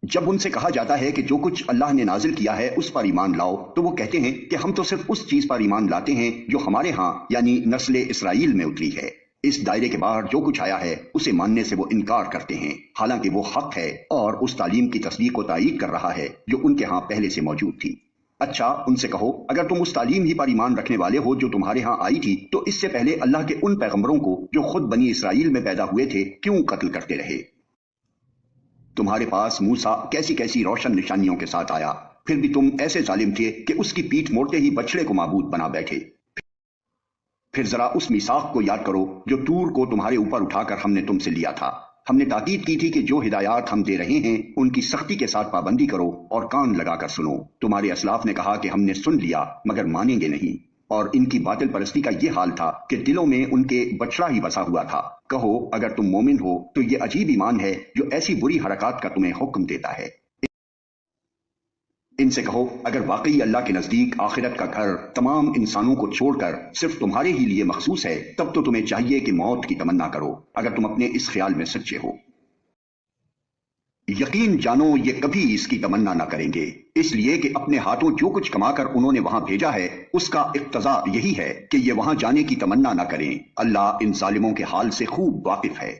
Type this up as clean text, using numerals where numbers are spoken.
جب ان سے کہا جاتا ہے کہ جو کچھ اللہ نے نازل کیا ہے اس پر ایمان لاؤ تو وہ کہتے ہیں کہ ہم تو صرف اس چیز پر ایمان لاتے ہیں جو ہمارے ہاں یعنی نسل اسرائیل میں اتری ہے۔ اس دائرے کے باہر جو کچھ آیا ہے اسے ماننے سے وہ انکار کرتے ہیں، حالانکہ وہ حق ہے اور اس تعلیم کی تصدیق و تائید کر رہا ہے جو ان کے ہاں پہلے سے موجود تھی۔ اچھا ان سے کہو اگر تم اس تعلیم ہی پر ایمان رکھنے والے ہو جو تمہارے ہاں آئی تھی تو اس سے پہلے اللہ کے ان پیغمبروں کو جو خود بنی اسرائیل میں پیدا ہوئے تھے کیوں قتل کرتے رہے؟ تمہارے پاس موسیٰ کیسی کیسی روشن نشانیوں کے ساتھ آیا، پھر بھی تم ایسے ظالم تھے کہ اس کی پیٹھ موڑتے ہی بچڑے کو معبود بنا بیٹھے۔ پھر ذرا اس میثاق کو یاد کرو جو طور کو تمہارے اوپر اٹھا کر ہم نے تم سے لیا تھا۔ ہم نے تاکید کی تھی کہ جو ہدایات ہم دے رہے ہیں ان کی سختی کے ساتھ پابندی کرو اور کان لگا کر سنو۔ تمہارے اسلاف نے کہا کہ ہم نے سن لیا مگر مانیں گے نہیں، اور ان کی باطل پرستی کا یہ حال تھا کہ دلوں میں ان کے بچڑا ہی بسا ہوا تھا۔ کہو اگر تم مومن ہو تو یہ عجیب ایمان ہے جو ایسی بری حرکات کا تمہیں حکم دیتا ہے۔ ان سے کہو اگر واقعی اللہ کے نزدیک آخرت کا گھر تمام انسانوں کو چھوڑ کر صرف تمہارے ہی لیے مخصوص ہے تب تو تمہیں چاہیے کہ موت کی تمنا کرو اگر تم اپنے اس خیال میں سچے ہو۔ یقین جانو یہ کبھی اس کی تمنا نہ کریں گے، اس لیے کہ اپنے ہاتھوں جو کچھ کما کر انہوں نے وہاں بھیجا ہے اس کا اقتضا یہی ہے کہ یہ وہاں جانے کی تمنا نہ کریں۔ اللہ ان ظالموں کے حال سے خوب واقف ہے۔